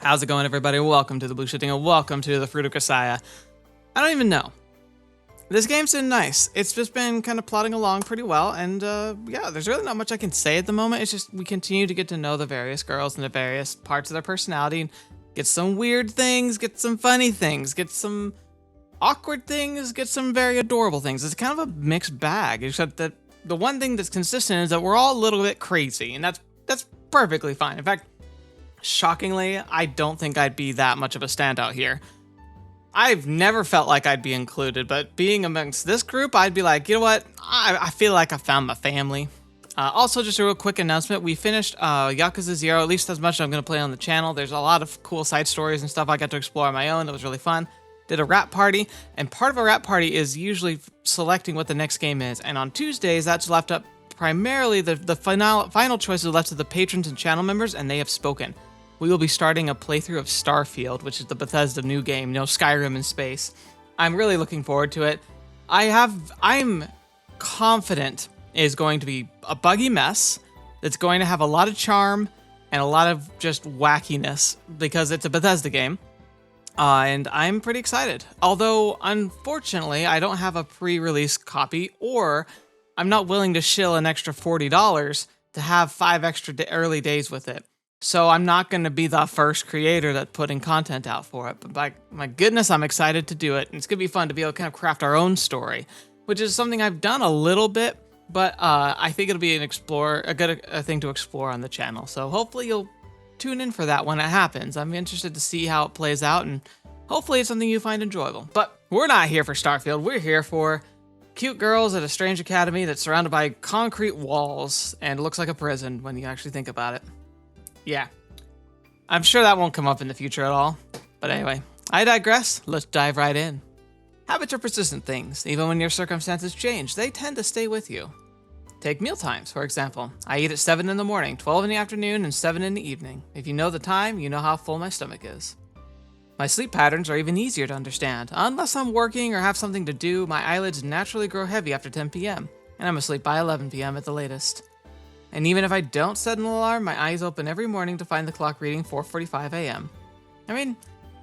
How's it going, everybody? Welcome to TheBlueShifting and welcome to the Fruit of Grisaia. I don't even know. This game's been nice. It's just been kind of plodding along pretty well, and yeah, there's really not much I can say at the moment. It's just we continue to get to know the various girls and the various parts of their personality, and get some weird things, get some funny things, get some awkward things, get some very adorable things. It's kind of a mixed bag, except that the one thing that's consistent is that we're all a little bit crazy, and that's perfectly fine. In fact, shockingly, I don't think I'd be that much of a standout here. I've never felt like I'd be included, but being amongst this group, I'd be like, you know what? I feel like I found my family. Also, just a real quick announcement. We finished Yakuza 0, at least as much as I'm going to play on the channel. There's a lot of cool side stories and stuff I got to explore on my own. It was really fun. Did a rap party, and part of a rap party is usually selecting what the next game is. And on Tuesdays, that's left up primarily the final choice is left to the patrons and channel members, and they have spoken. We will be starting a playthrough of Starfield, which is the Bethesda new game, Skyrim in space. I'm really looking forward to it. I'm confident it is going to be a buggy mess that's going to have a lot of charm and a lot of just wackiness because it's a Bethesda game. And I'm pretty excited. Although, unfortunately, I don't have a pre-release copy, or I'm not willing to shill an extra $40 to have 5 extra early days with it. So I'm not going to be the first creator that's putting content out for it. But my goodness, I'm excited to do it. And it's going to be fun to be able to kind of craft our own story, which is something I've done a little bit, but I think it'll be a good thing to explore on the channel. So hopefully you'll tune in for that when it happens. I'm interested to see how it plays out, and hopefully it's something you find enjoyable. But we're not here for Starfield. We're here for cute girls at a strange academy that's surrounded by concrete walls and looks like a prison when you actually think about it. Yeah, I'm sure that won't come up in the future at all. But anyway, I digress. Let's dive right in. Habits are persistent things. Even when your circumstances change, they tend to stay with you. Take meal times, for example. I eat at 7 in the morning, 12 in the afternoon, and 7 in the evening. If you know the time, you know how full my stomach is. My sleep patterns are even easier to understand. Unless I'm working or have something to do, my eyelids naturally grow heavy after 10 p.m., and I'm asleep by 11 p.m. at the latest. And even if I don't set an alarm, my eyes open every morning to find the clock reading 4:45 a.m. I mean,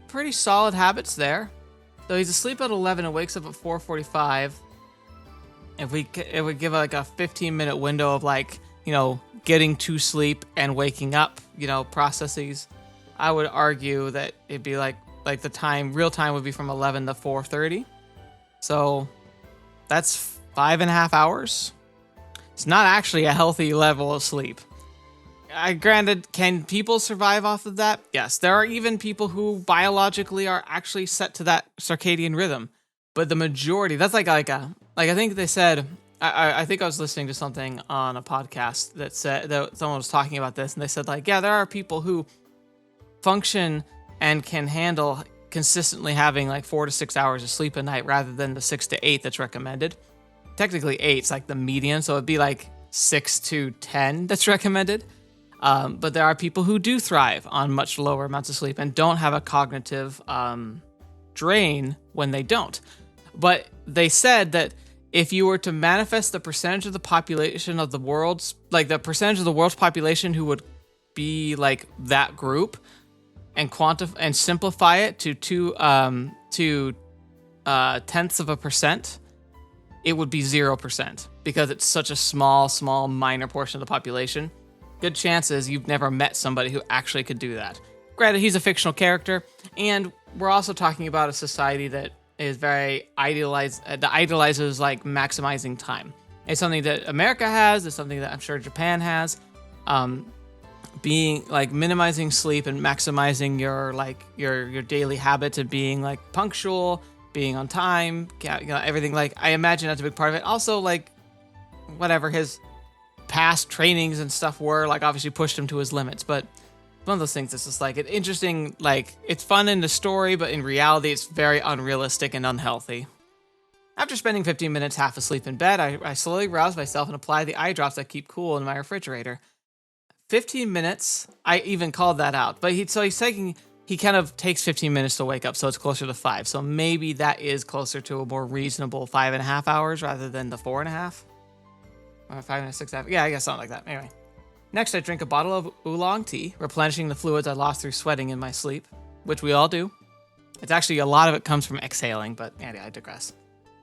pretty solid habits there. Though he's asleep at 11 and wakes up at 4:45, it would give like a 15-minute window of getting to sleep and waking up, processes. I would argue that it'd be like the real time would be from 11 to 4:30. So that's 5.5 hours. It's not actually a healthy level of sleep. Granted, can people survive off of that? Yes, there are even people who biologically are actually set to that circadian rhythm. But the majority, that's I think they said, I think I was listening to something on a podcast that said that someone was talking about this, and they said there are people who function and can handle consistently having 4 to 6 hours of sleep a night rather than the 6 to 8 that's recommended. Technically 8's the median, so it'd be 6 to 10 that's recommended. But there are people who do thrive on much lower amounts of sleep and don't have a cognitive drain when they don't. But they said that if you were to manifest the percentage of the population of the world's, the percentage of the world's population who would be that group, and and simplify it to 0.1%, it would be 0%, because it's such a small, minor portion of the population. Good chances you've never met somebody who actually could do that. Granted, he's a fictional character, and we're also talking about a society that is very idolizes maximizing time. It's something that America has. It's something that I'm sure Japan has. Being minimizing sleep and maximizing your daily habits of being punctual, being on time, everything. I imagine that's a big part of it. Also, whatever his past trainings and stuff were, obviously pushed him to his limits. But one of those things that's just an interesting, it's fun in the story, but in reality, it's very unrealistic and unhealthy. After spending 15 minutes half asleep in bed, I slowly rouse myself and apply the eye drops that keep cool in my refrigerator. 15 minutes, I even called that out. But he kind of takes 15 minutes to wake up, so it's closer to 5. So maybe that is closer to a more reasonable 5.5 hours rather than the 4.5. Or 5 and 6 hours. Yeah, I guess something like that. Anyway. Next, I drink a bottle of oolong tea, replenishing the fluids I lost through sweating in my sleep, which we all do. It's actually a lot of it comes from exhaling, but yeah, I digress.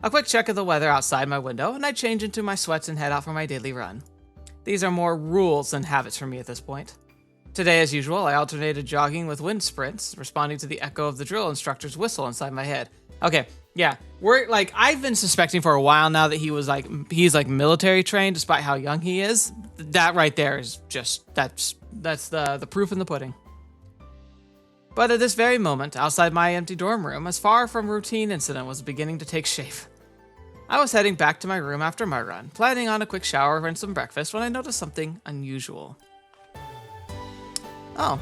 A quick check of the weather outside my window, and I change into my sweats and head out for my daily run. These are more rules than habits for me at this point. Today, as usual, I alternated jogging with wind sprints, responding to the echo of the drill instructor's whistle inside my head. Okay, yeah, I've been suspecting for a while now that he's military trained despite how young he is. That right there is just, that's the proof in the pudding. But at this very moment, outside my empty dorm room, as far from routine incident was beginning to take shape. I was heading back to my room after my run, planning on a quick shower and some breakfast when I noticed something unusual. Oh.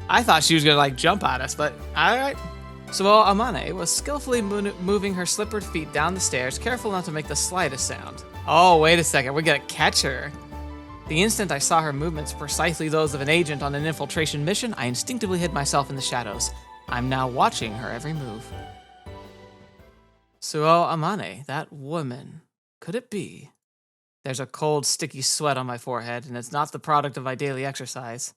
I thought she was gonna jump at us, but alright. So Amane was skillfully moving her slippered feet down the stairs, careful not to make the slightest sound. Oh, wait a second, we're gonna catch her. The instant I saw her movements precisely those of an agent on an infiltration mission, I instinctively hid myself in the shadows. I'm now watching her every move. Suo Amane, that woman. Could it be? There's a cold, sticky sweat on my forehead, and it's not the product of my daily exercise.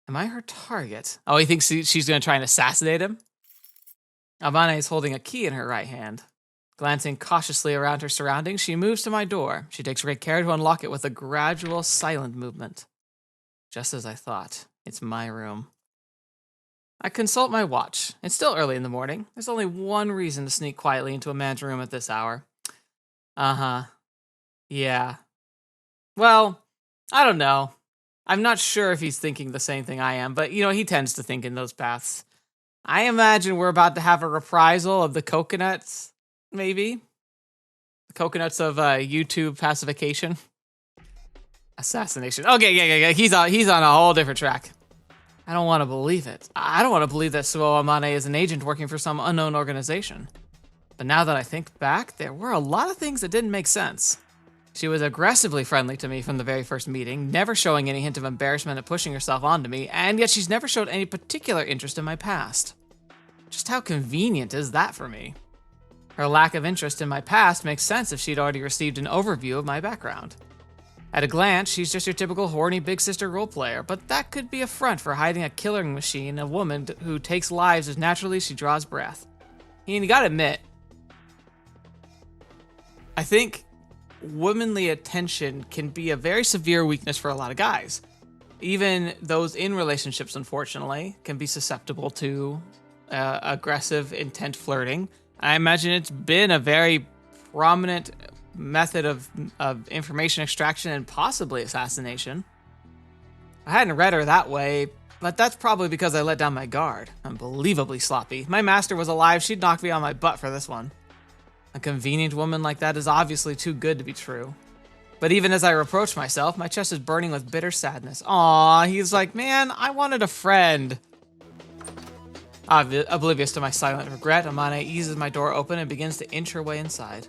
Am I her target? Oh, he thinks she's going to try and assassinate him? Amane is holding a key in her right hand. Glancing cautiously around her surroundings, she moves to my door. She takes great care to unlock it with a gradual, silent movement. Just as I thought, it's my room. I consult my watch. It's still early in the morning. There's only one reason to sneak quietly into a man's room at this hour. Uh-huh. Yeah. Well, I don't know. I'm not sure if he's thinking the same thing I am, but, he tends to think in those paths. I imagine we're about to have a reprisal of the coconuts, maybe? The coconuts of YouTube pacification? Assassination. Okay, yeah. He's on a whole different track. I don't want to believe it. I don't want to believe that Suo Amane is an agent working for some unknown organization. But now that I think back, there were a lot of things that didn't make sense. She was aggressively friendly to me from the very first meeting, never showing any hint of embarrassment at pushing herself onto me, and yet she's never showed any particular interest in my past. Just how convenient is that for me? Her lack of interest in my past makes sense if she'd already received an overview of my background. At a glance, she's just your typical horny big sister role player, but that could be a front for hiding a killing machine, a woman who takes lives as naturally as she draws breath. And you gotta admit, I think womanly attention can be a very severe weakness for a lot of guys. Even those in relationships, unfortunately, can be susceptible to aggressive, intent flirting. I imagine it's been a very prominent method of information extraction and possibly assassination. I hadn't read her that way, but that's probably because I let down my guard. Unbelievably sloppy. My master was alive, she'd knock me on my butt for this one. A convenient woman like that is obviously too good to be true. But even as I reproach myself, my chest is burning with bitter sadness. Aww, he's like, man, I wanted a friend. Oblivious to my silent regret, Amane eases my door open and begins to inch her way inside.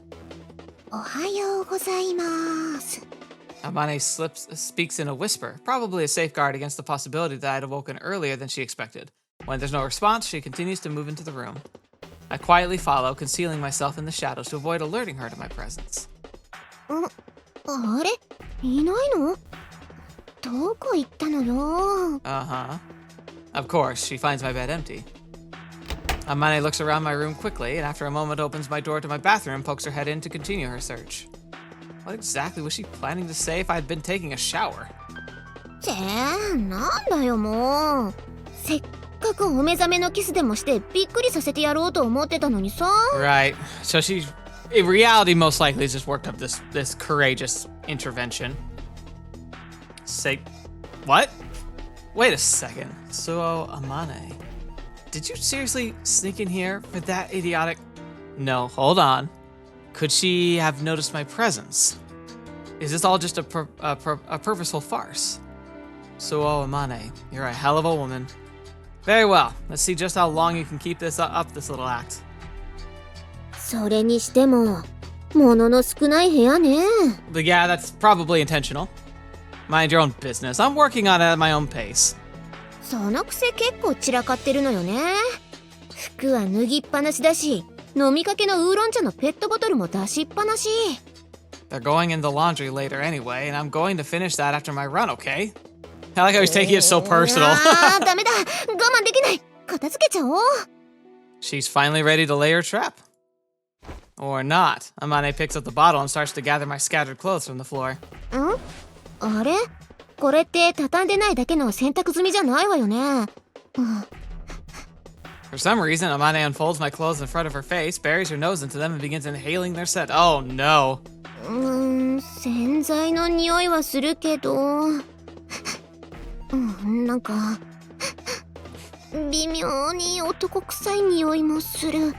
Amane speaks in a whisper, probably a safeguard against the possibility that I had awoken earlier than she expected. When there's no response, she continues to move into the room. I quietly follow, concealing myself in the shadows to avoid alerting her to my presence. Uh-huh. Of course, she finds my bed empty. Amane looks around my room quickly, and after a moment opens my door to my bathroom and pokes her head in to continue her search. What exactly was she planning to say if I had been taking a shower? Right. So she, in reality, most likely has just worked up this courageous intervention. Say, what? Wait a second. So, Amane, did you seriously sneak in here for that idiotic? No, hold on. Could she have noticed my presence? Is this all just a purposeful farce? So, Amane, you're a hell of a woman. Very well. Let's see just how long you can keep this up this little act. But yeah, that's probably intentional. Mind your own business. I'm working on it at my own pace. They're going in the laundry later anyway, and I'm going to finish that after my run, okay? I like how he's taking it so personal. ダメだ。我慢できない。片付けちゃおう。 She's finally ready to lay her trap. Or not. Amane picks up the bottle and starts to gather my scattered clothes from the floor. ん？あれ？これって畳んでないだけの洗濯済みじゃないわよね。For some reason, Amane unfolds my clothes in front of her face, buries her nose into them, and begins inhaling their scent. Oh no. 洗剤の匂いはするけど、なんか微妙に男臭い匂いもする。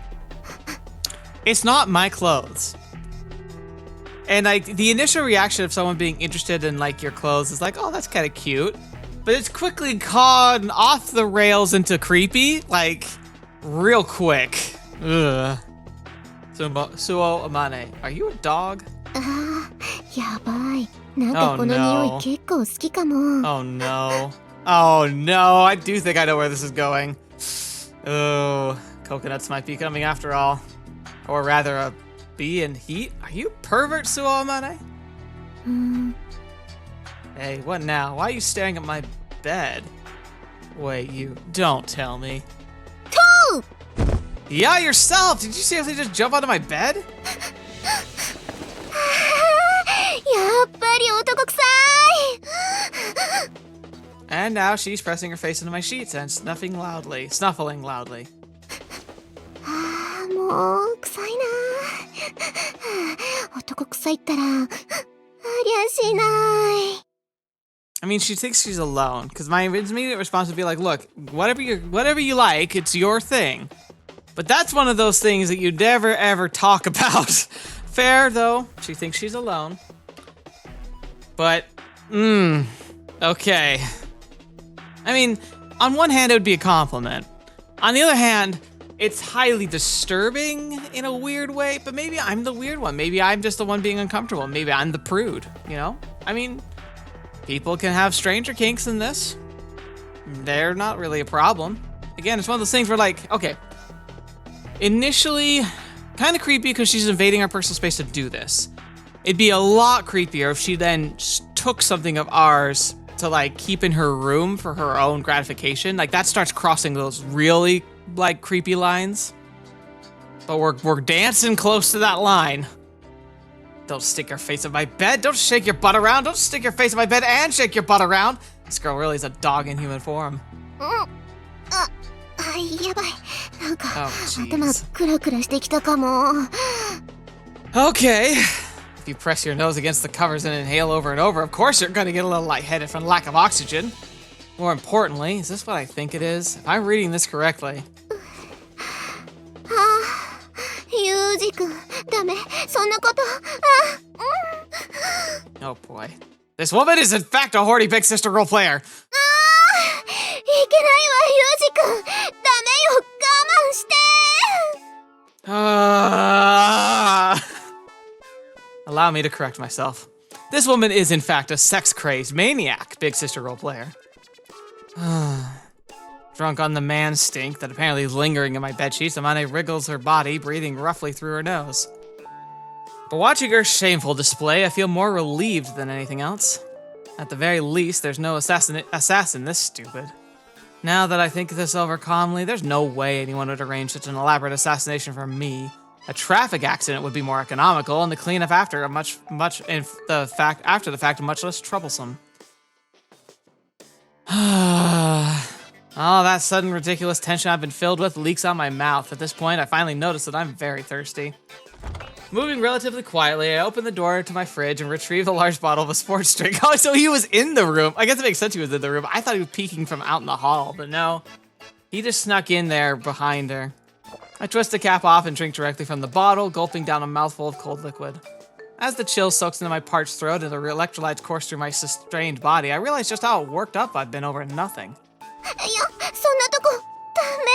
It's not my clothes. And like the initial reaction of someone being interested in like your clothes is like, oh, that's kind of cute. But it's quickly gone off the rails into creepy, like real quick. Ugh. Suo Amane, are you a dog? やばい。なんかこの匂い結構好きかも。 Oh no. Oh no, I do think I know where this is going. Oh, coconuts might be coming after all. Or rather, a bee in heat? Are you pervert, Suo Amane? Hey, what now? Why are you staring at my bed? Wait, you don't tell me. Two! Yeah, yourself! Did you seriously just jump onto my bed? やっぱり男臭い。 And now she's pressing her face into my sheets and snuffling loudly. もう臭いな。男臭いったらありゃしない。 I mean, she thinks she's alone, because my immediate response would be like, look, whatever you like, it's your thing. But that's one of those things that you never ever talk about. Fair, though. She thinks she's alone. But, okay. I mean, on one hand, it would be a compliment. On the other hand, it's highly disturbing in a weird way, but maybe I'm the weird one. Maybe I'm just the one being uncomfortable. Maybe I'm the prude, you know? I mean, people can have stranger kinks than this. They're not really a problem. Again, it's one of those things where like, okay, initially kind of creepy because she's invading our personal space to do this. It'd be a lot creepier if she then took something of ours to like keep in her room for her own gratification. Like that starts crossing those really like creepy lines. But we're dancing close to that line. Don't stick your face in my bed. Don't shake your butt around. Don't stick your face in my bed and shake your butt around. This girl really is a dog in human form. やばい。なんか頭クラクラしてきたかも。 Okay. If you press your nose against the covers and inhale over and over, of course you're gonna get a little lightheaded from lack of oxygen. More importantly, is this what I think it is? If I'm reading this correctly. ユージ君、ダメ、そんなこと。Oh boy. This woman is in fact a horny big sister role player. いけないわ、ユージ君。ダメよ、我慢して。 Allow me to correct myself. This woman is in fact a sex-crazed maniac big sister role player. Drunk on the man stink that apparently is lingering in my bedsheets, Amane wriggles her body, breathing roughly through her nose. But watching her shameful display, I feel more relieved than anything else. At the very least, there's no assassin this stupid. Now that I think this over calmly, there's no way anyone would arrange such an elaborate assassination for me. A traffic accident would be more economical, and the cleanup after the fact much less troublesome. All that sudden ridiculous tension I've been filled with leaks out my mouth. At this point, I finally notice that I'm very thirsty. Moving relatively quietly, I open the door to my fridge and retrieve a large bottle of a sports drink. Oh, so he was in the room. I guess it makes sense he was in the room. I thought he was peeking from out in the hall, but no. He just snuck in there behind her. I twist the cap off and drink directly from the bottle, gulping down a mouthful of cold liquid. As the chill soaks into my parched throat and the electrolytes course through my sustained body, I realize just how worked up I've been over nothing. いや、そんなとこ、ダメ。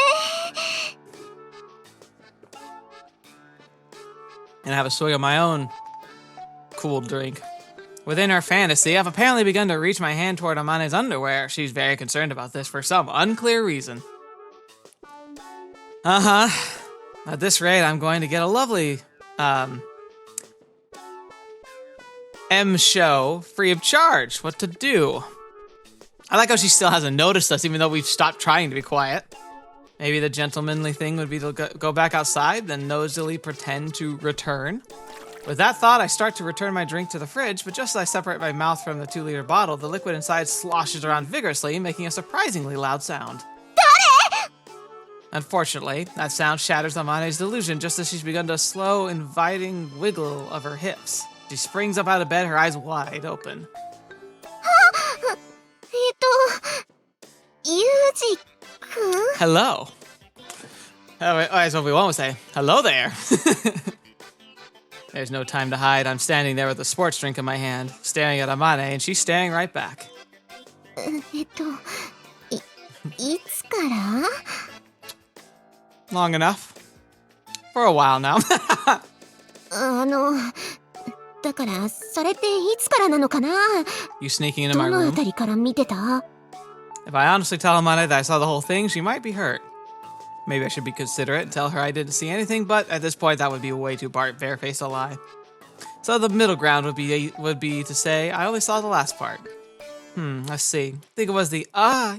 And have a swig of my own cool drink. Within our fantasy, I've apparently begun to reach my hand toward Amane's underwear. She's very concerned about this for some unclear reason. At this rate, I'm going to get a lovely, M show free of charge. What to do? I like how she still hasn't noticed us, even though we've stopped trying to be quiet. Maybe the gentlemanly thing would be to go back outside, then nosily pretend to return. With that thought, I start to return my drink to the fridge, but just as I separate my mouth from the 2-liter bottle, the liquid inside sloshes around vigorously, making a surprisingly loud sound. Unfortunately, that sound shatters Amane's delusion just as she's begun to slow, inviting wiggle of her hips. She springs up out of bed, her eyes wide open. Yuuji-kun? Hello. Oh, as what we won't say. Hello there. There's no time to hide. I'm standing there with a sports drink in my hand, staring at Amane, and she's staring right back. いつから? Long enough. For a while now. だからそれっていつからなのかな? You sneaking into my どの room? あたりから見てた? If I honestly tell Amane that I saw the whole thing, she might be hurt. Maybe I should be considerate and tell her I didn't see anything, but at this point that would be way too barefaced a lie. So the middle ground would be to say I only saw the last part. Let's see. I think it was the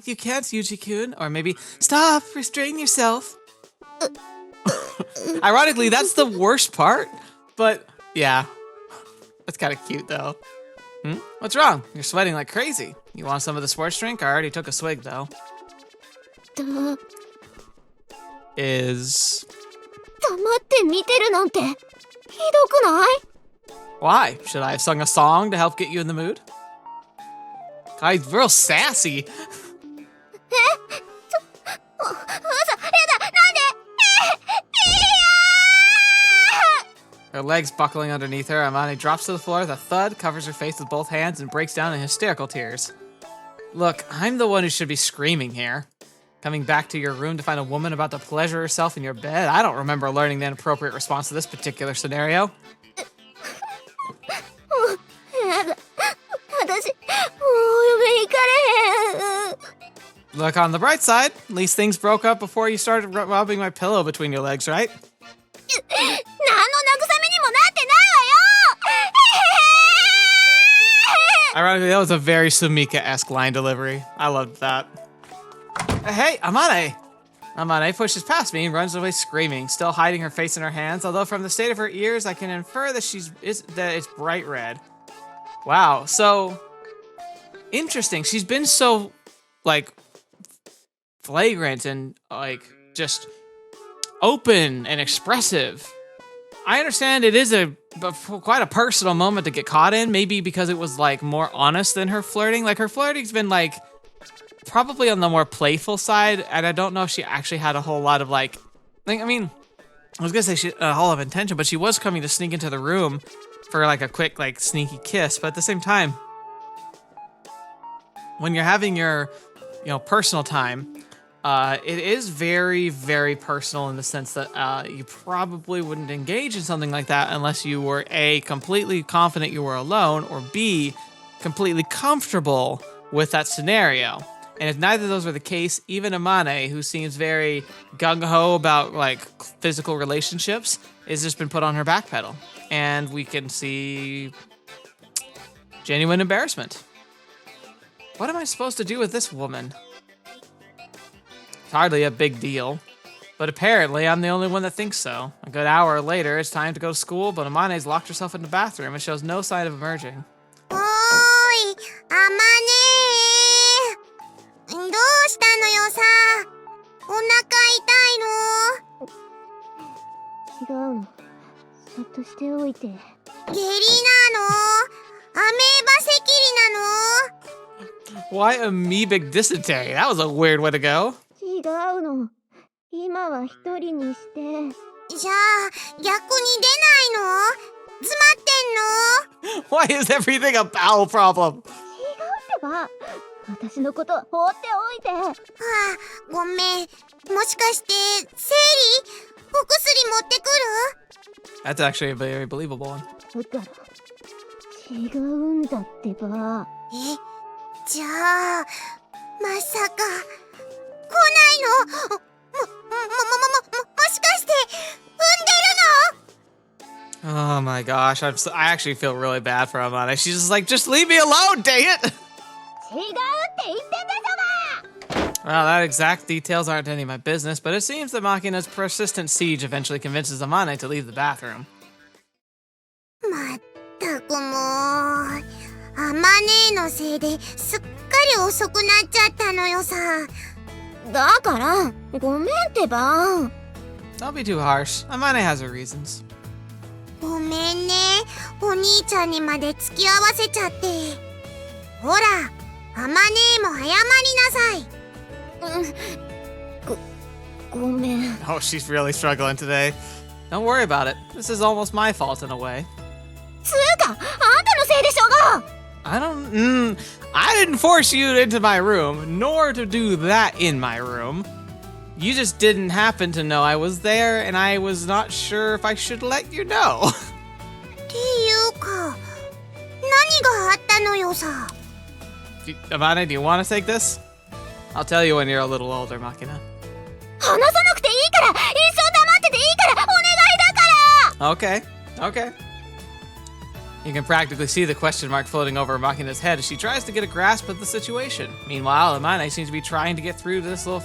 you can't, Yuuji-kun, or maybe stop, restrain yourself. Ironically, that's the worst part, but yeah. That's kind of cute though. What's wrong? You're sweating like crazy. You want some of the sports drink? I already took a swig though. Is 黙って見てるなんてひどくない? Why? Should I have sung a song to help get you in the mood? Guy's real sassy. Her legs buckling underneath her, Amane drops to the floor with a thud, covers her face with both hands, and breaks down in hysterical tears. Look, I'm the one who should be screaming here. Coming back to your room to find a woman about to pleasure herself in your bed? I don't remember learning the appropriate response to this particular scenario. Look on the bright side. At least things broke up before you started rubbing my pillow between your legs, right? Ironically, that was a very Sumika-esque line delivery. I loved that. Hey, Amane! Amane pushes past me and runs away screaming, still hiding her face in her hands, although from the state of her ears, I can infer that that it's bright red. Wow, so interesting. She's been so, like, flagrant and, like, just open and expressive. I understand it is quite a personal moment to get caught in, maybe because it was, like, more honest than her flirting. Like, her flirting's been, like, probably on the more playful side, and I don't know if she actually had a whole lot of, like I mean, I was gonna say she a whole lot of intention, but she was coming to sneak into the room for, like, a quick, like, sneaky kiss, but at the same time, when you're having your, personal time, it is very, very personal in the sense that you probably wouldn't engage in something like that unless you were A, completely confident you were alone, or B, completely comfortable with that scenario. And if neither of those were the case, even Amane, who seems very gung-ho about, like, physical relationships, has just been put on her back pedal. And we can see genuine embarrassment. What am I supposed to do with this woman? It's hardly a big deal, but apparently I'm the only one that thinks so. A good hour later, it's time to go to school, but Amane's locked herself in the bathroom and shows no sign of emerging. Oi, Amane! どうしたのよさ? お腹痛いの? 違うの。そっとしておいて。下痢なの? アメーバ赤痢なの? Why amoebic dysentery? That was a weird way to go. 違うの。今は一人にして。じゃあ、逆に出ないの? 詰まってんの? Why is everything a bowel problem? 違うってば。私のこと放っておいて。はあ、ごめん。もしかして、生理？お薬持ってくる? That's actually a very believable one. だから、違うんだってば。え、じゃあ、まさか、来ないの？もしかして、産んでるの? Oh my gosh, I actually feel really bad for Amane. She's just like, just leave me alone, dang it! Well, that exact details aren't any of my business, but it seems that Makina's persistent siege eventually convinces Amane to leave the bathroom. まったくもう、あまねえのせいですっかり遅くなっちゃったのよさ。だから、ごめんってば。Don't be too harsh. Amane has her reasons. ごめんね、お兄ちゃんにまで付き合わせちゃって。ほら、あまねえも謝りなさい。ごめん。Oh, she's really struggling today. Don't worry about it. This is almost my fault in a way. つうか、あんたのせいでしょうが。I didn't force you into my room, nor to do that in my room. You just didn't happen to know I was there, and I was not sure if I should let you know. っていうか、何があったのよさ。Amane, do you want to take this? I'll tell you when you're a little older, Makina. 話さなくていいから、一生黙ってていいから、お願いだから。Okay. You can practically see the question mark floating over Makina's head as she tries to get a grasp of the situation. Meanwhile, Amane seems to be trying to get through through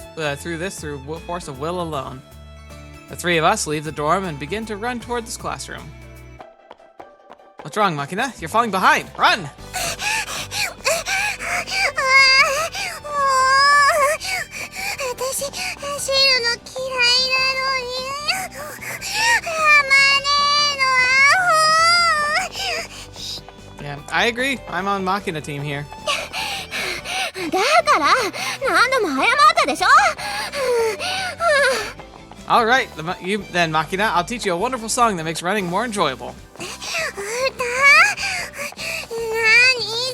force of will alone. The three of us leave the dorm and begin to run toward this classroom. What's wrong, Makina? You're falling behind. Run! 私、走るの嫌いなのに。Yeah, I agree. I'm on Makina team here. だから、何度も謝ったでしょ。All right, you then, Makina. I'll teach you a wonderful song that makes running more enjoyable. 何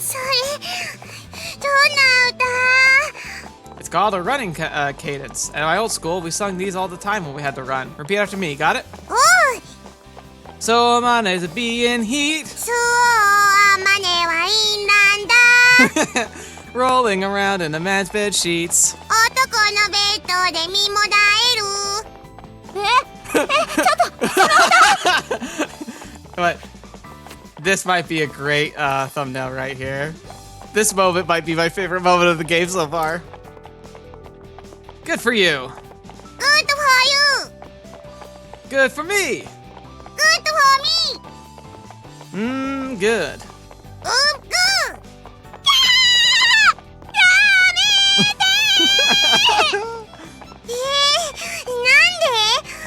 それ。どんな歌。It's called a running cadence. At my old school, we sung these all the time when we had to run. Repeat after me. Got it? おい。 So Amane's a bee in heat. そう、あまねはいいんだ。Rolling around in a man's bed sheets. 男のベッドで身もだえる。ちょっと、その歌。 But this might be a great thumbnail right here. This moment might be my favorite moment of the game so far. Good for you. Good for you. Good for me. Good for me. Good. Good. なんで？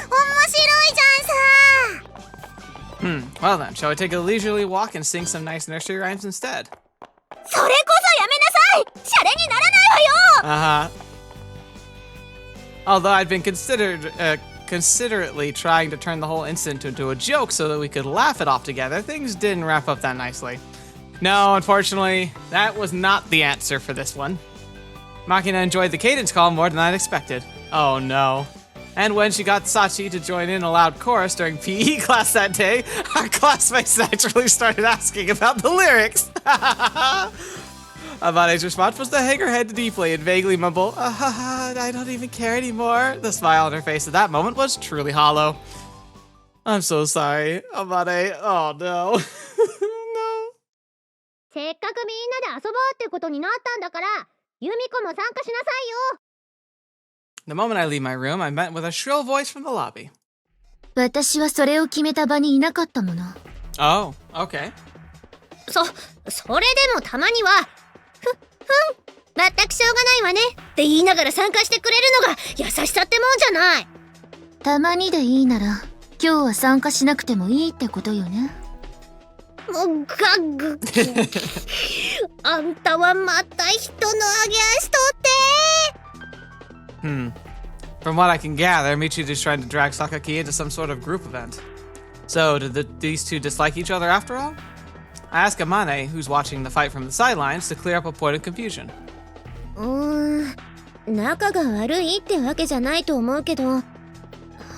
面白いじゃんさ。 Well then, shall we take a leisurely walk and sing some nice nursery rhymes instead? それこそやめなさい。シャレにならないわよ。Although I'd been considerately trying to turn the whole incident into a joke so that we could laugh it off together, things didn't wrap up that nicely. No, unfortunately, that was not the answer for this one. Makina enjoyed the cadence call more than I'd expected. Oh no. And when she got Sachi to join in a loud chorus during PE class that day, our classmates naturally started asking about the lyrics. Amane's response was to hang her head deeply and vaguely mumble, I don't even care anymore. The smile on her face at that moment was truly hollow. I'm so sorry, Amane. Oh no. No. せっかくみんなで遊ぼうってことになったんだから、ユミコも参加しなさいよ。 The moment I leave my room, I'm met with a shrill voice from the lobby. 私はそれを決めた場にいなかったもの。Oh, okay. それでもたまには、全くしょうがないわねって言いながら参加してくれるのが優しさってもんじゃない。たまにでいいなら、今日は参加しなくてもいいってことよね。もうガッグ。あんたはまた人の揚げ足取って。From what I can gather, Michiru's trying to drag Sakaki into some sort of group event. So, did these two dislike each other after all? I ask Amane, who's watching the fight from the sidelines, to clear up a point of confusion. 仲が悪いってわけじゃないと思うけど、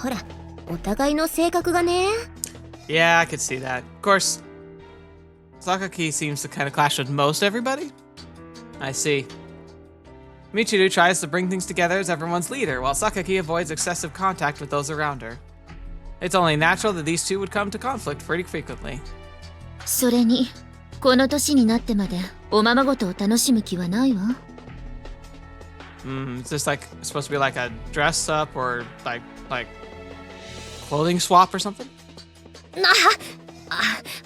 ほら、お互いの性格がね。Yeah, I could see that. Of course, Sakaki seems to kind of clash with most everybody. I see. Michiru tries to bring things together as everyone's leader, while Sakaki avoids excessive contact with those around her. It's only natural that these two would come to conflict pretty frequently. それに、この年になってまでおままごとを楽しむ気はないわ。Is this like supposed to be like a dress up or like clothing swap or something?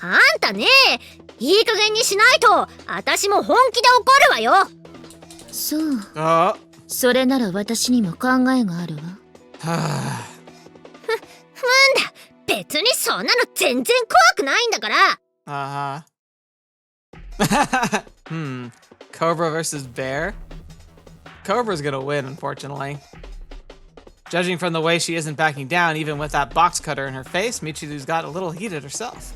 あんたね、いい加減にしないと、私も本気で怒るわよ。そう。それなら私にも考えがあるわ。別にそんなの全然怖くないんだから。Cobra versus Bear? Cobra's gonna win, unfortunately. Judging from the way she isn't backing down, even with that box cutter in her face, Michiru's got a little heated herself.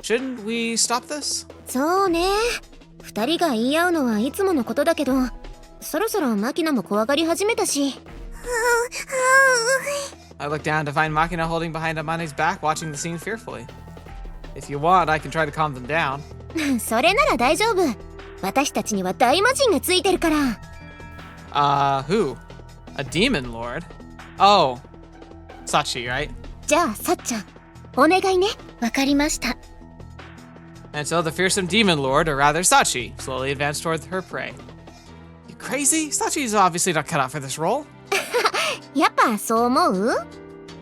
Shouldn't we stop this? そうね。二人が言い合うのはいつものことだけど、そろそろマキナも怖がり始めたし。I look down to find Makina holding behind Amane's back, watching the scene fearfully. If you want, I can try to calm them down. それなら大丈夫。私たちには大魔神がついてるから。Who? A demon lord? Oh, Sachi, right? じゃあ、さっちゃん、お願いね。わかりました。And so the fearsome demon lord, or rather Sachi, slowly advanced toward her prey. You crazy? Sachi's obviously not cut out for this role. やっぱそう思う？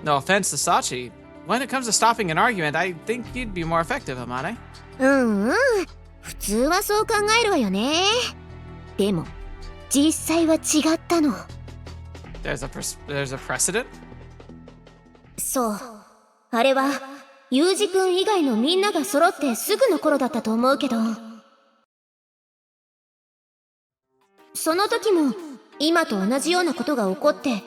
No offense to Sachi. When it comes to stopping an argument, I think you'd be more effective, Amane. 普通はそう考えるわよね。でも、実際は違ったの。There's a precedent? そう。あれは、ユージ君以外のみんなが揃ってすぐの頃だったと思うけど。その時も、今と同じようなことが起こって、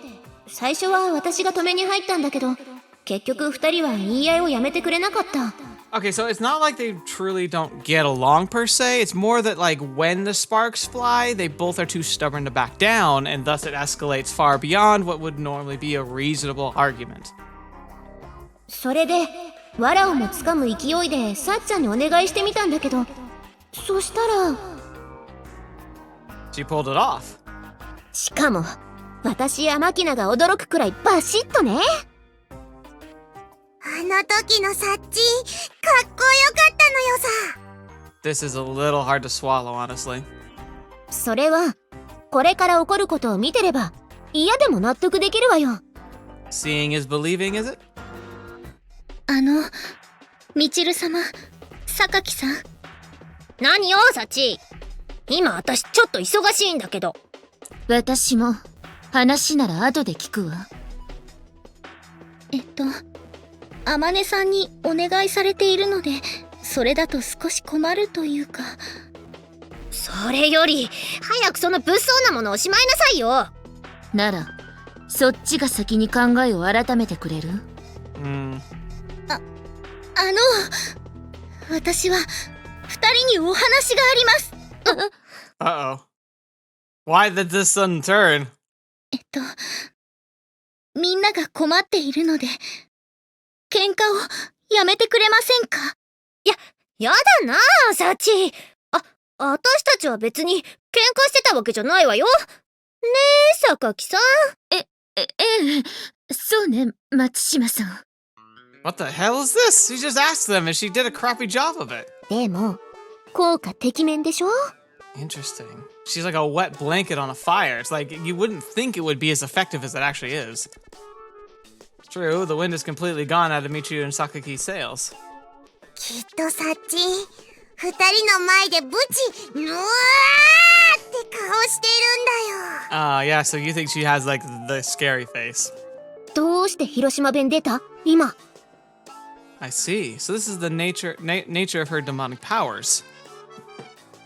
最初は私が止めに入ったんだけど、結局二人は言い合いをやめてくれなかった。Okay, so it's not like they truly don't get along per se. It's more that like when the sparks fly, they both are too stubborn to back down, and thus it escalates far beyond what would normally be a reasonable argument. それで、藁をもつかむ勢いでさっちゃんにお願いしてみたんだけど、そしたら She pulled it off. しかも、私やマキナが驚くくらいバシッとね。あの時のサッチ、かっこよかったのよさ。This is a little hard to swallow, honestly. それは、これから起こることを見てれば、嫌でも納得できるわよ。Seeing is believing, is it? ミチル様、榊さん。何よ、サチ。今私ちょっと忙しいんだけど。私も、話なら後で聞くわ。あまねさんにお願いされているので、それだと少し困るというか。それより、早くその物騒なものをしまいなさいよ。なら、そっちが先に考えを改めてくれる？私は、二人にお話があります。Uh-oh. Why did this sudden turn? みんなが困っているので、喧嘩をやめてくれませんか？やだなあ、サチ。私たちは別に喧嘩してたわけじゃないわよ。ねえ、榊さん。ええ、そうね、松島さん。What the hell is this? You just asked them and she did a crappy job of it. でも、効果てきめんでしょ？ Interesting. She's like a wet blanket on a fire. It's like you wouldn't think it would be as effective as it actually is. True, the wind is completely gone out of Michiru and Sakaki's sails. きっとサッチ、二人の前でブチ、ぬわーって顔してるんだよ。Yeah, so you think she has like the scary face. どうして広島弁出た？今。I see. So this is the nature of her demonic powers.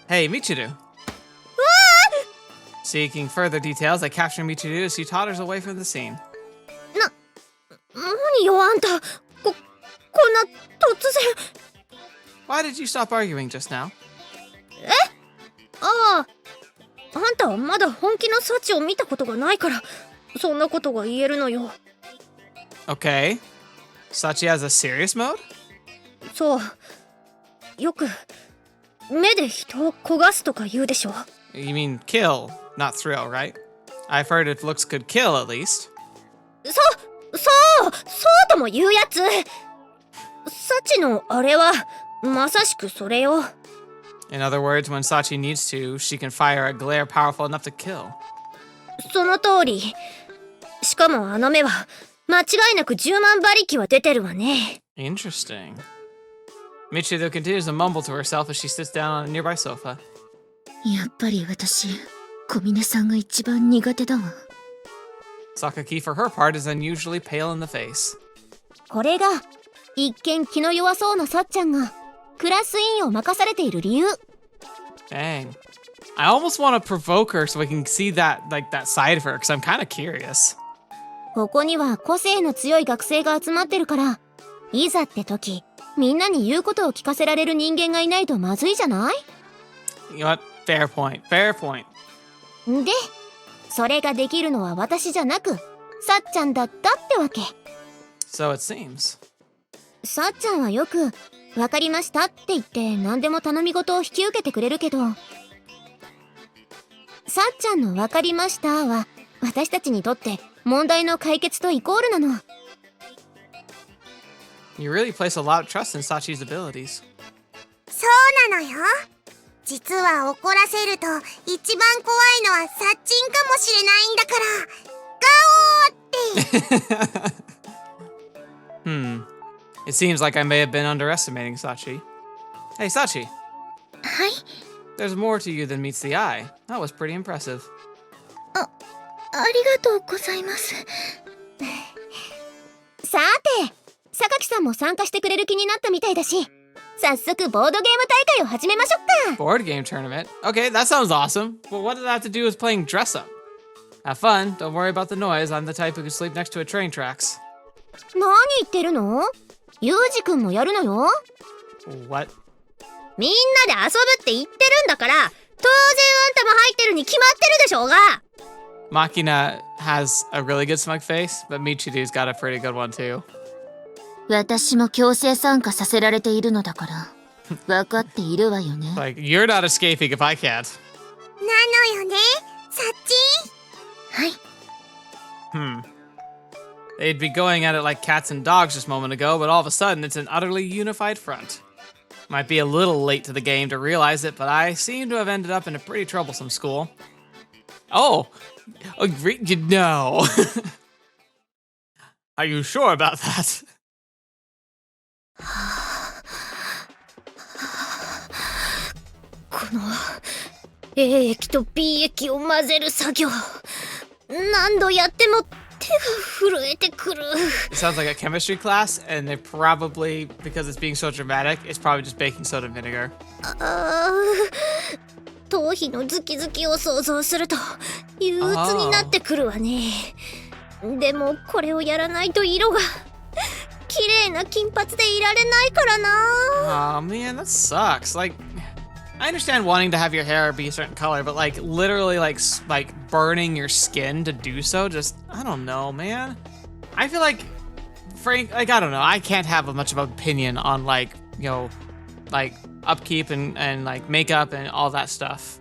Hey, Michiru. Seeking further details, I capture Michiru as she totters away from the scene. 何よあんた、こんな突然。Why did you stop arguing just now? あんたはまだ本気のサチを見たことがないから、そんなことが言えるのよ。Okay. Sachi has a serious mode? そう。よく、目で人を焦がすとか言うでしょ。You mean kill, not thrill, right? I've heard if looks could kill at least. そそうとも言うやつ。サチのあれはまさしくそれよ。 In other words, when Sachi needs to, she can fire a glare powerful enough to kill. その通り。しかもあの目は間違いなく10万馬力は出てるわね。 Interesting. Michiru continues to mumble to herself as she sits down on a nearby sofa. やっぱり私、小峰さんが一番苦手だわ。 Sakaki, for her part, is unusually pale in the face. これが一見気の弱そうなさっちゃんがクラス委員を任されている理由。 Dang. I almost want to provoke her so we can see that side of her, because I'm kind of curious. ここには個性の強い学生が集まってるから、いざって時、みんなに言うことを聞かせられる人間がいないとまずいじゃない？ You know what? Fair point. Fair point. で、それができるのは私じゃなく、さっちゃんだったってわけ。 So it seems. さっちゃんはよく、わかりましたって言って何でも頼み事を引き受けてくれるけど、さっちゃんのわかりましたは、私たちにとって問題の解決とイコールなの。 You really place a lot of trust in Sachi's abilities. そうなのよ。実は怒らせると一番怖いのはサッチンかもしれないんだから。ガオーって。It seems like I may have been underestimating Sachi. Hey, Sachi. はい。 There's more to you than meets the eye. That was pretty impressive. ありがとうございます。さて、榊さんも参加してくれる気になったみたいだし、早速ボードゲーム大会を始めましょうか。 Board game tournament? Okay, that sounds awesome. But what does that have to do with playing dress up? Have fun. Don't worry about the noise. I'm the type who can sleep next to a train tracks. 何言ってるの？ユージくんもやるのよ。 What? みんなで遊ぶって言ってるんだから、当然あんたも入ってるに決まってるでしょうが。 Makina has a really good smug face, but Michiru's got a pretty good one too. 私も強制参加させられているのだから、分かっているわよね。Like, you're not escaping if I can't. なのよね、サッチン。They'd be going at it like cats and dogs just a moment ago, but all of a sudden it's an utterly unified front. Might be a little late to the game to realize it, but I seem to have ended up in a pretty troublesome school. Oh, no. Are you sure about that? この A 液と B 液を混ぜる作業、何度やっても手が震えてくる。 It sounds like a chemistry class, and they probably, because it's being so dramatic, it's probably just baking soda and vinegar. 頭皮のズキズキを想像すると憂鬱になってくるわね。でもこれをやらないと色が綺麗な金髪でいられないからな。 Oh man, that sucks. Like, I understand wanting to have your hair be a certain color, but like literally like burning your skin to do so, just, I don't know, man. I feel like, Frank, like, I don't know, I can't have much of an opinion on like, you know, like upkeep and like makeup and all that stuff.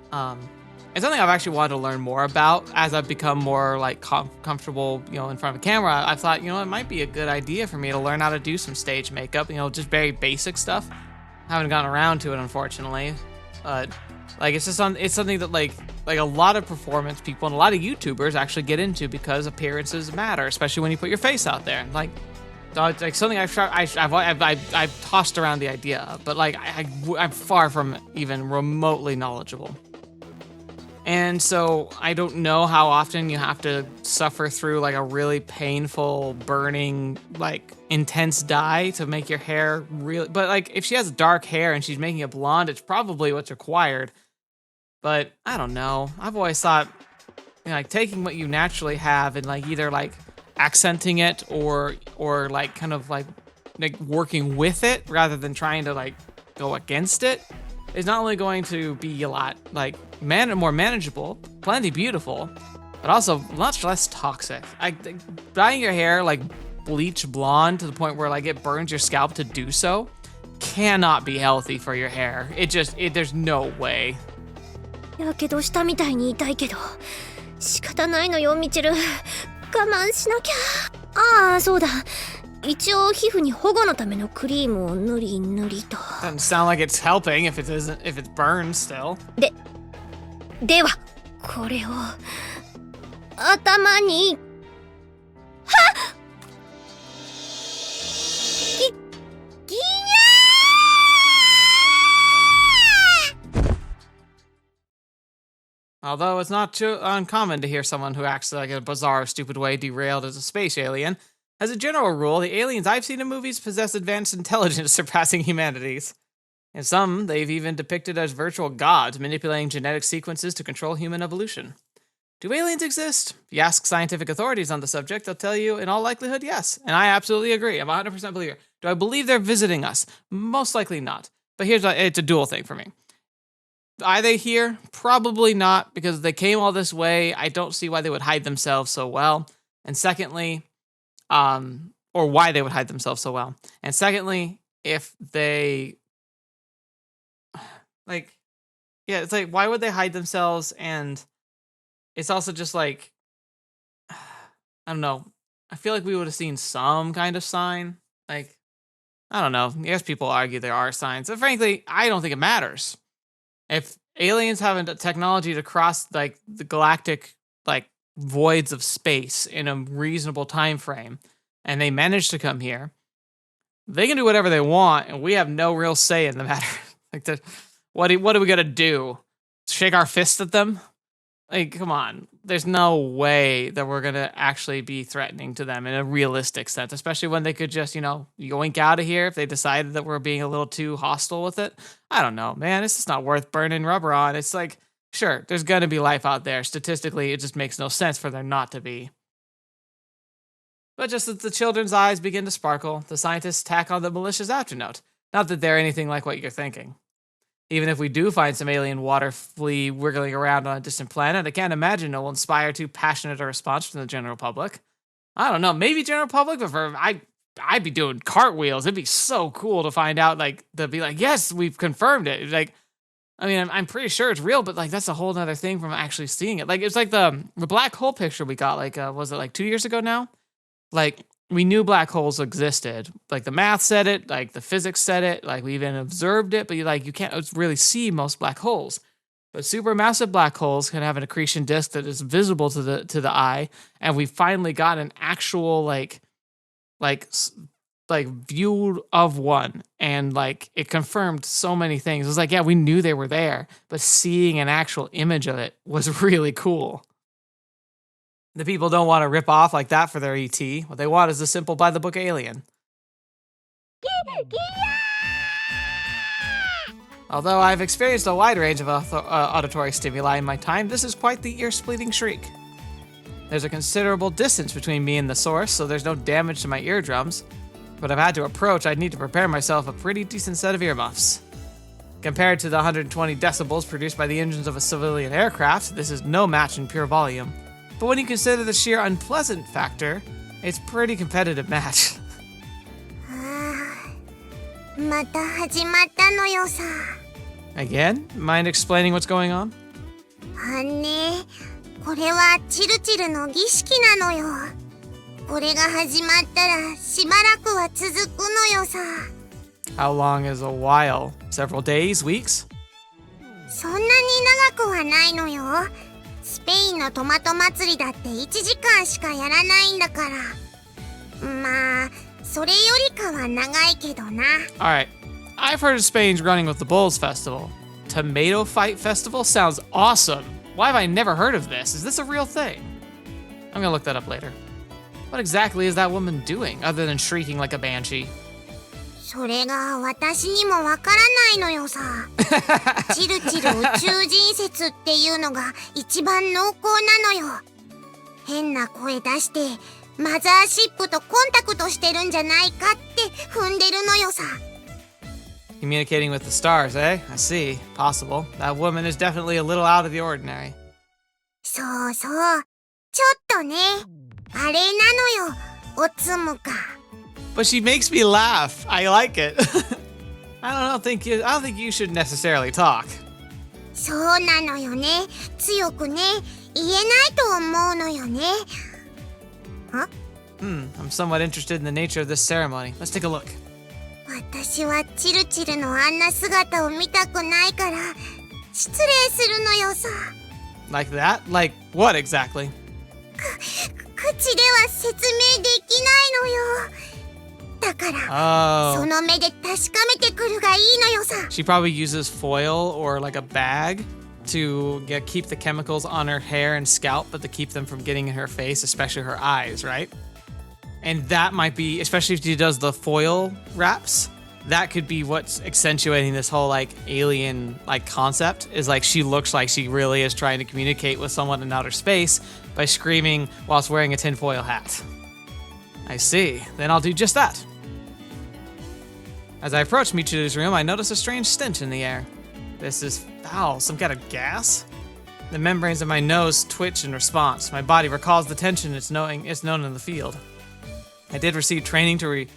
It's something I've actually wanted to learn more about as I've become more like comfortable, you know, in front of a camera. I thought, you know, it might be a good idea for me to learn how to do some stage makeup, you know, just very basic stuff. Haven't gotten around to it, unfortunately. But like, it's just it's something that like a lot of performance people and a lot of YouTubers actually get into because appearances matter, especially when you put your face out there. Like, it's like something I've tossed around the idea of, but like I'm far from even remotely knowledgeable. And so I don't know how often you have to suffer through like a really painful, burning, like intense dye to make your hair really, but like if she has dark hair and she's making it blonde, it's probably what's required. But I don't know. I've always thought, you know, like taking what you naturally have and like either like accenting it or like kind of like working with it rather than trying to like go against it is not only going to be a lot like more manageable, plenty beautiful, but also much less toxic. Dyeing your hair like bleach blonde to the point where like it burns your scalp to do so cannot be healthy for your hair. There's no way. やけどしたみたいに痛いけど仕方ないのよ、ミチル。我慢しなきゃ。ああ、そうだ。一応皮膚に保護のためのクリームを塗り塗りと。 Doesn't sound like it's helping if it's burned still. ではこれを頭に。ぎにゃ Although it's not too uncommon to hear someone who acts like a bizarre, stupid way derailed as a space alien. As a general rule, the aliens I've seen in movies possess advanced intelligence surpassing humanity's. In some, they've even depicted as virtual gods manipulating genetic sequences to control human evolution. Do aliens exist? If you ask scientific authorities on the subject, they'll tell you in all likelihood yes. And I absolutely agree. I'm a 100% believer. Do I believe they're visiting us? Most likely not. But it's a dual thing for me. Are they here? Probably not, because they came all this way. I don't see why they would hide themselves so well. And secondly, or why they would hide themselves so well. And secondly, if they, like, yeah, it's like, why would they hide themselves? And it's also just like, I don't know. I feel like we would have seen some kind of sign. Like, I don't know. Yes, people argue there are signs. But frankly, I don't think it matters. If aliens have a technology to cross, like, the galactic, like, voids of space in a reasonable time frame, and they manage to come here, they can do whatever they want, and we have no real say in the matter. Like, what are we gonna do? Shake our fists at them? Like, come on. There's no way that we're gonna actually be threatening to them in a realistic sense, especially when they could just, yoink out of here if they decided that we're being a little too hostile with it. I don't know, man. It's just not worth burning rubber on. It's like, sure, there's gonna be life out there. Statistically, it just makes no sense for there not to be. But just as the children's eyes begin to sparkle, the scientists tack on the malicious afternote. Not that they're anything like what you're thinking. Even if we do find some alien water flea wiggling around on a distant planet, I can't imagine it will inspire too passionate a response from the general public. I don't know, maybe general public, but I'd be doing cartwheels. It'd be so cool to find out, like, to be like, yes, we've confirmed it. Like, I mean, I'm pretty sure it's real, but, like, that's a whole other thing from actually seeing it. Like, it's like the black hole picture we got, like, was it like 2 years ago now? Like, we knew black holes existed. Like, the math said it, like, the physics said it, like, we even observed it, but you can't really see most black holes. But supermassive black holes can have an accretion disk that is visible to the eye, and we finally got an actual, like view of one, and, like, it confirmed so many things. It was like, yeah, we knew they were there, but seeing an actual image of it was really cool. The people don't want to rip off like that for their ET. What they want is a simple by-the-book alien. Although I've experienced a wide range of auditory stimuli in my time, this is quite the ear-splitting shriek. There's a considerable distance between me and the source, so there's no damage to my eardrums. But if I had to approach, I'd need to prepare myself a pretty decent set of earmuffs. Compared to the 120 decibels produced by the engines of a civilian aircraft, this is no match in pure volume. But when you consider the sheer unpleasant factor, it's a pretty competitive match. また始まったのよさ。 Again? Mind explaining what's going on? ね、これはチルチルの儀式なのよ。これが始まったらしばらくは続くのよさ。 How long is a while? Several days? Weeks? そんなに長くはないのよ。スペインのトマト祭りだって1時間しかやらないんだから。まあ、それよりかは長いけどな。Alright, I've heard of Spain's Running with the Bulls festival. Tomato Fight Festival sounds awesome. Why have I never heard of this? Is this a real thing? I'm gonna look that up later. What exactly is that woman doing, other than shrieking like a banshee? それが私にもわからないのよさ。チルチル宇宙人説っていうのが一番濃厚なのよ。変な声出してマザーシップとコンタクトしてるんじゃないかって踏んでるのよさ。Communicating with the stars, eh? I see. Possible. That woman is definitely a little out of the ordinary. そうそう。ちょっとね。あれなのよ。おつむか。But she makes me laugh. I like it. I don't think you should necessarily talk. そうなのよね。強くね。言えないと思うのよね。I'm somewhat interested in the nature of this ceremony. Let's take a look. 私はチルチルのあんな姿を見たくないから失礼するのよさ。 Like that? Like what exactly? 口では説明できないのよ。だから、その目で確かめてくるがいいのよさ。 She probably uses foil or like a bag to keep the chemicals on her hair and scalp, but to keep them from getting in her face, especially her eyes, right? And that might be, especially if she does the foil wraps, that could be what's accentuating this whole like alien like concept, is like she looks like she really is trying to communicate with someone in outer space by screaming whilst wearing a tinfoil hat. I see. Then I'll do just that. As I approach Michiru's room, I notice a strange stench in the air. This is foul, some kind of gas? The membranes of my nose twitch in response. My body recalls the tension it's known in the field. I did receive training to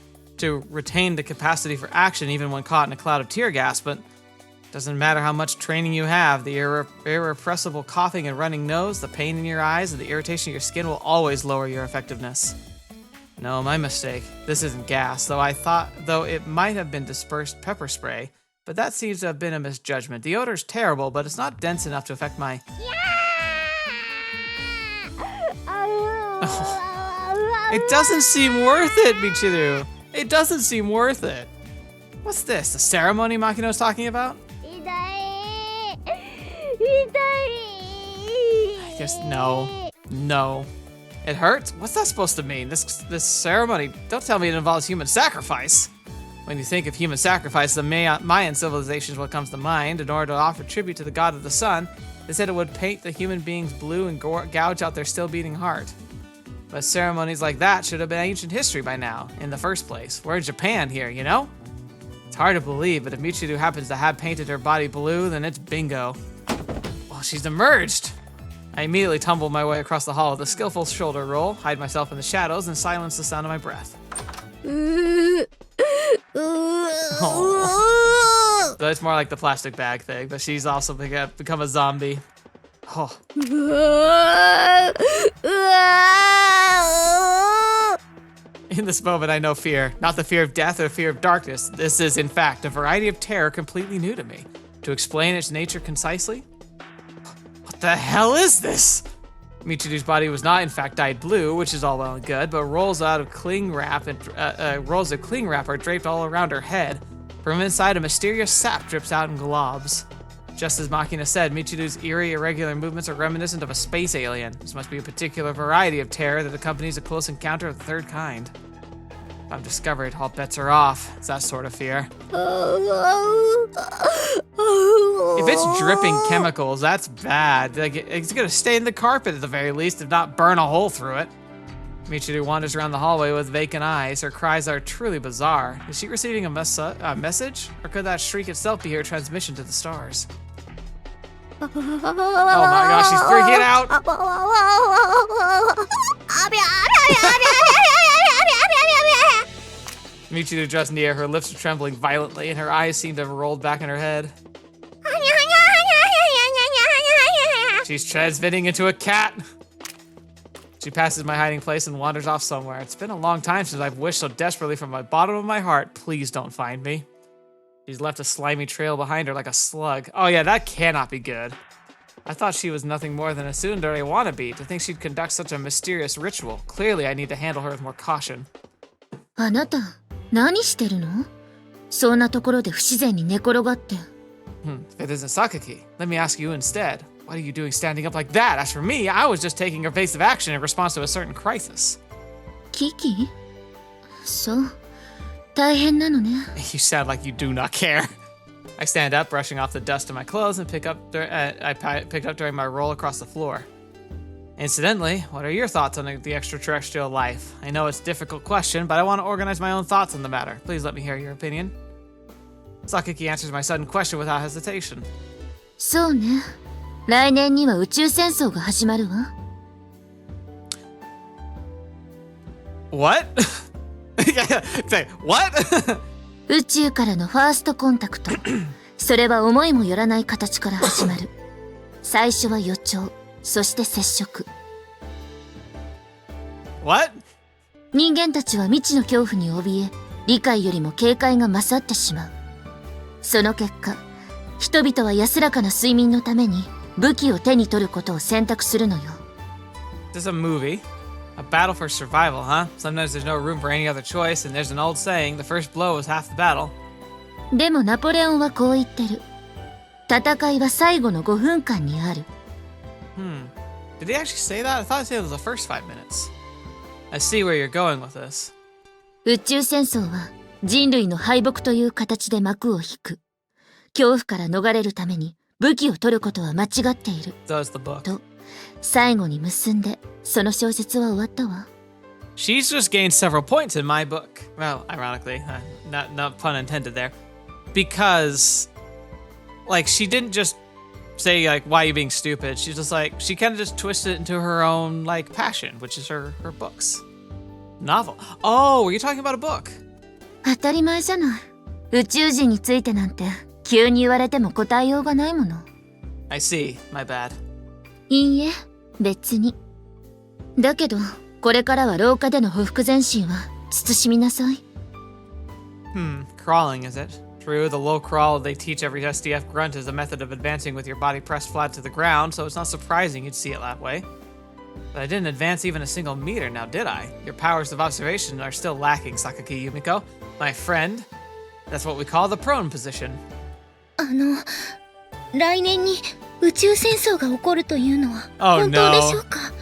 retain the capacity for action even when caught in a cloud of tear gas, but it doesn't matter how much training you have, the irrepressible coughing and running nose, the pain in your eyes, and the irritation of your skin will always lower your effectiveness. No, my mistake. This isn't gas, though it might have been dispersed pepper spray, but that seems to have been a misjudgment. The odor's terrible, but it's not dense enough to affect my... It doesn't seem worth it, Michiru. It doesn't seem worth it. What's this? The ceremony Makino's talking about? I guess no. No. It hurts? What's that supposed to mean? This ceremony, don't tell me it involves human sacrifice. When you think of human sacrifice, the Mayan civilization is what comes to mind. In order to offer tribute to the god of the sun, they said it would paint the human beings blue and gouge out their still beating heart. But ceremonies like that should have been ancient history by now, in the first place. We're in Japan here, you know? It's hard to believe, but if Michiru happens to have painted her body blue, then it's bingo. Well, she's emerged! I immediately tumble my way across the hall with a skillful shoulder roll, hide myself in the shadows, and silence the sound of my breath. Oh. So it's more like the plastic bag thing, but she's also become a zombie. Oh. In this moment, I know fear. Not the fear of death or fear of darkness. This is, in fact, a variety of terror completely new to me. To explain its nature concisely, what the hell is this? Michiru's body was not, in fact, dyed blue, which is all well and good, but rolls of cling wrap are draped all around her head. From inside, a mysterious sap drips out in globs. Just as Makina said, Michiru's eerie, irregular movements are reminiscent of a space alien. This must be a particular variety of terror that accompanies a close encounter of the third kind. If I'm discovered, all bets are off. It's that sort of fear. If it's dripping chemicals, that's bad. Like, it's gonna stain the carpet at the very least, if not burn a hole through it. Michiru wanders around the hallway with vacant eyes. Her cries are truly bizarre. Is she receiving a message? Or could that shriek itself be her transmission to the stars? Oh my gosh, she's freaking out! Michiru draws near, her lips are trembling violently, and her eyes seem to have rolled back in her head. She's transmitting into a cat! She passes my hiding place and wanders off somewhere. It's been a long time since I've wished so desperately from the bottom of my heart, please don't find me. She's left a slimy trail behind her like a slug. Oh yeah, that cannot be good. I thought she was nothing more than a tsundere wannabe. To think she'd conduct such a mysterious ritual. Clearly, I need to handle her with more caution. あなた、何してるの？そんなところで不自然に寝転がって。If it isn't Sakaki, let me ask you instead. What are you doing standing up like that? As for me, I was just taking evasive action in response to a certain crisis. キキ？そう。大変なのね。You sound like you do not care. I stand up, brushing off the dust of my clothes, and picked up during my roll across the floor. Incidentally, what are your thoughts on the extraterrestrial life? I know it's a difficult question, but I want to organize my own thoughts on the matter. Please let me hear your opinion. Sakaki answers my sudden question without hesitation. そうね。来年には宇宙戦争が始まるわ。What? Say, what? 宇宙からのファーストコンタクト。それは思いもよらない形から始まる。最初は予兆、そして接触。What? 人間たちは未知の恐怖に怯え、理解よりも警戒が勝ってしまう。その結果、人々は安らかな睡眠のために武器を手に取ることを選択するのよ。This is a movie. A battle for survival, huh? Sometimes there's no room for any other choice, and there's an old saying, the first blow is half the battle. でもナポレオンはこう言ってる。戦いは最後の5分間にある。Did he actually say that? I thought he said it was the first 5 minutes. I see where you're going with this. 宇宙戦争は人類の敗北という形で幕を引く。恐怖から逃れるために武器を取ることは間違っている。So is the book. と、最後に結んで、その小説は終わったわ。She's just gained several points in my book. Well, ironically, not pun intended there. Because, like, she didn't just say, like, why are you being stupid? She's just like, she kind of just twisted it into her own, like, passion, which is her books. Novel. Oh, were you talking about a book? 当たり前じゃない。宇宙人についてなんて、急に言われても答えようがないもの。I see. My bad. いいえ、別に。だけど、これからは廊下での匍匐前進は慎みなさい。Crawling, is it? True, the low crawl they teach every SDF grunt is a method of advancing with your body pressed flat to the ground, so it's not surprising you'd see it that way. But I didn't advance even a single meter, now did I? Your powers of observation are still lacking, Sakaki Yumiko. My friend. That's what we call the prone position. 来年に宇宙戦争が起こるというのは本当でしょうか？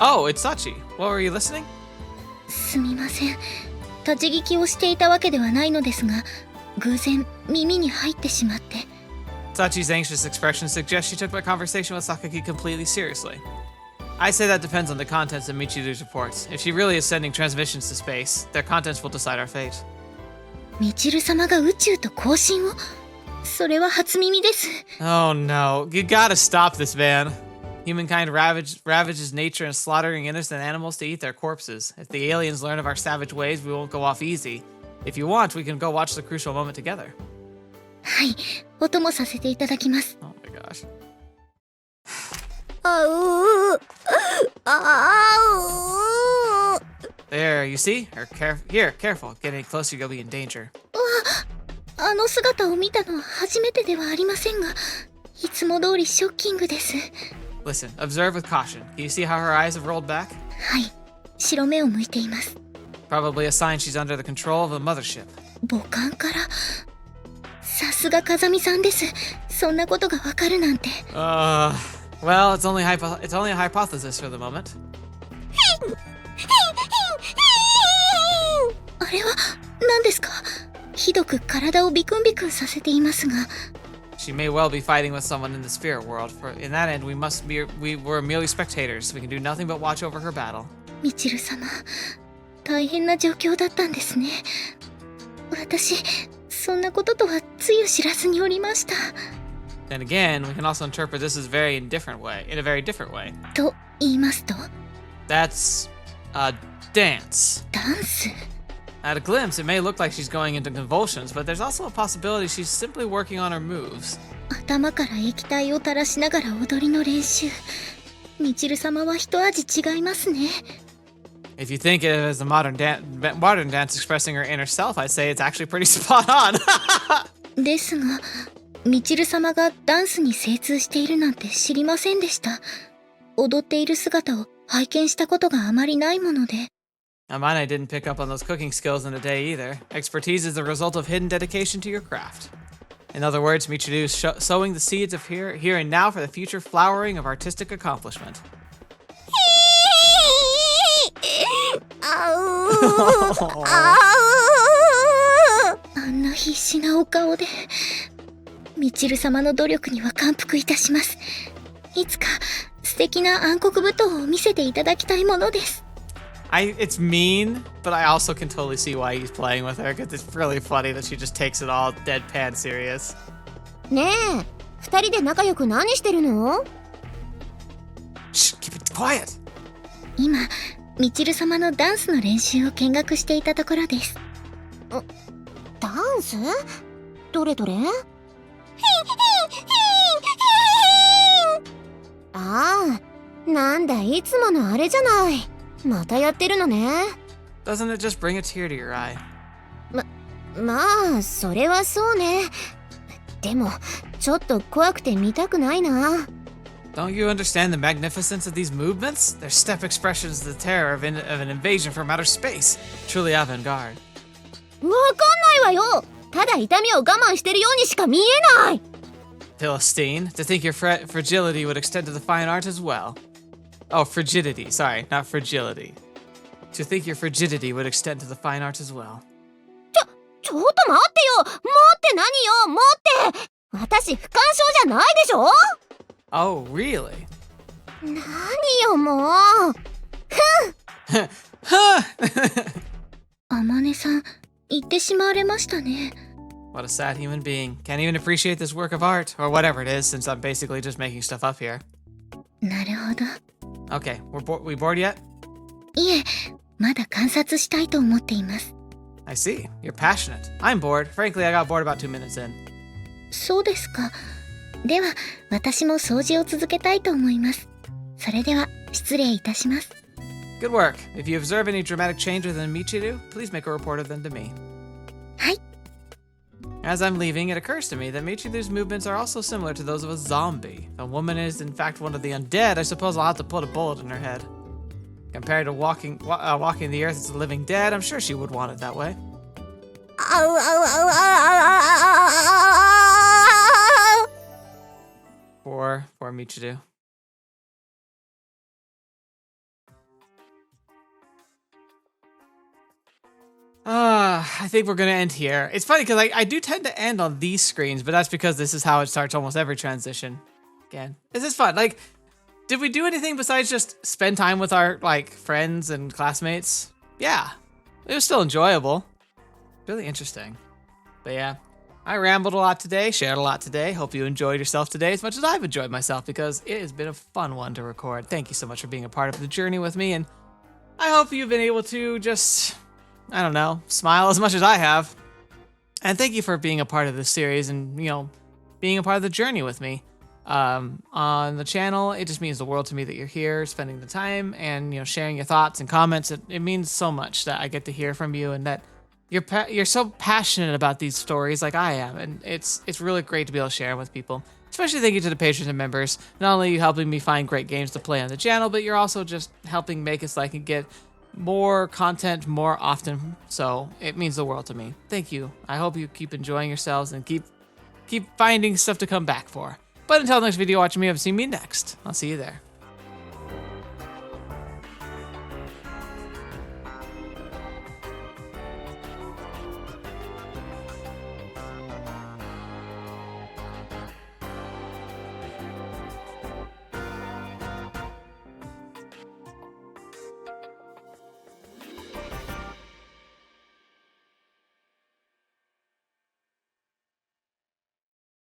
Oh, it's Sachi. What were you listening? すみません。立ち聞きをしていたわけではないのですが、偶然耳に入ってしまって。Sachi's anxious expression suggests she took my conversation with Sakaki completely seriously. I say that depends on the contents of Michiru's reports. If she really is sending transmissions to space, their contents will decide our fate. ミチル様が宇宙と交信を？それは初耳です。Oh no, you gotta stop this, man. Humankind ravages nature and slaughtering innocent animals to eat their corpses. If the aliens learn of our savage ways, we won't go off easy. If you want, we can go watch the crucial moment together. はい、お供させていただきます。Oh my gosh. There, you see? Careful. Get any closer, you'll be in danger. あの姿を見たのは初めてではありませんが、いつも通りショッキングです。Listen, observe with caution. Can you see how her eyes have rolled back? はい、白目を向いています。Probably a sign she's under the control of the mothership. 母艦から。さすが風見さんです。そんなことがわかるなんて。Well, it's only a hypothesis for the moment. あれは何ですか？ひどく体をビクンビクンさせていますが。She may well be fighting with someone in the spirit world. For in that end, we're merely spectators. We can do nothing but watch over her battle. ミチル様、大変な状況だったんですね。私、そんなこととはつゆ知らずにおりました。Then again, we can also interpret this in a very different way. と言いますと？ That's a dance. ダンス？ At a glimpse, it may look like she's going into convulsions, but there's also a possibility she's simply working on her moves. 頭から液体を垂らしながら踊りの練習。ミチル様は一味違いますね。If you think of it as a modern dance expressing her inner self, I'd say it's actually pretty spot on. ですが、ミチル様がダンスに精通しているなんて知りませんでした。踊っている姿を拝見したことがあまりないもので。Amane didn't pick up on those cooking skills in a day either. Expertise is the result of hidden dedication to your craft. In other words, Michiru is sowing the seeds of here and now for the future flowering of artistic accomplishment. あんな必死なお顔で。ミチル様の努力には感服いたします。いつか素敵な暗黒舞踏を見せていただきたいものです。It's mean, but I also can totally see why he's playing with her, because it's really funny that she just takes it all deadpan serious. ねえ、二人で仲良く何してるの？ Shh, keep it quiet. 今、ミチル様のダンスの練習を見学していたところです。ダンス？どれどれ？ああ、なんだいつものあれじゃない。またやってるのね。Doesn't it just bring a tear to your eye? まあ、それはそうね。でも、ちょっと怖くて見たくないな。Don't you understand the magnificence of these movements? They're step expressions of the terror of an invasion from outer space. Truly avant-garde. わかんないわよ。ただ痛みを我慢してるようにしか見えない。Philistine, to think your fragility would extend to the fine art as well. Oh, frigidity. Sorry, not fragility. To think your frigidity would extend to the fine art as well. ちょっと待ってよ。待って何よ。待って。私、不干渉じゃないでしょ。Oh, really? 何よもう。あまねさん、言ってしまわれましたね。What a sad human being. Can't even appreciate this work of art, or whatever it is, since I'm basically just making stuff up here. なるほど。Okay, we bored yet? いえ、まだ観察したいと思っています。I see. You're passionate. I'm bored. Frankly, I got bored about 2 minutes in. そうですか。では、私も掃除を続けたいと思います。それでは、失礼いたします。Good work. If you observe any dramatic change within Michiru, please make a report of them to me. はい。As I'm leaving, it occurs to me that Michiru's movements are also similar to those of a zombie. If a woman is, in fact, one of the undead, I suppose I'll have to put a bullet in her head. Compared to walking the earth as a living dead, I'm sure she would want it that way. Poor Michiru. I think we're gonna end here. It's funny because I do tend to end on these screens, but that's because this is how it starts almost every transition. Again, this is fun. Like, did we do anything besides just spend time with our friends and classmates? Yeah, it was still enjoyable. Really interesting. But yeah, I rambled a lot today, shared a lot today. Hope you enjoyed yourself today as much as I've enjoyed myself because it has been a fun one to record. Thank you so much for being a part of the journey with me, and I hope you've been able to just, I don't know, smile as much as I have. And thank you for being a part of this series and, being a part of the journey with me. On the channel, it just means the world to me that you're here, spending the time, and, sharing your thoughts and comments. It means so much that I get to hear from you and that you're so passionate about these stories like I am. And it's really great to be able to share them with people. Especially thank you to the patrons and members. Not only are you helping me find great games to play on the channel, but you're also just helping make it so I can get more content more often. So it means the world to me. Thank you. I hope you keep enjoying yourselves and keep finding stuff to come back for. But until next video, watching me, I've seen me next. I'll see you there.